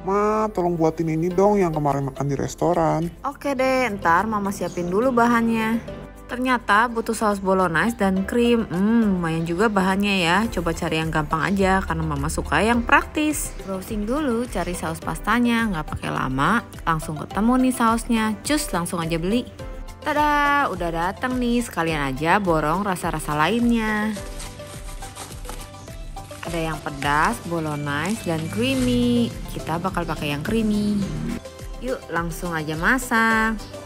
Ma, tolong buatin ini dong yang kemarin makan di restoran. Oke deh, ntar mama siapin dulu bahannya. Ternyata butuh saus bolognese dan krim. Lumayan juga bahannya ya. Coba cari yang gampang aja karena mama suka yang praktis. Browsing dulu cari saus pastanya, nggak pakai lama. Langsung ketemu nih sausnya. Cus, langsung aja beli. Tada, udah datang nih. Sekalian aja borong rasa-rasa lainnya. Ada yang pedas, bolognese, dan creamy. Kita bakal pakai yang creamy. Yuk langsung aja masak.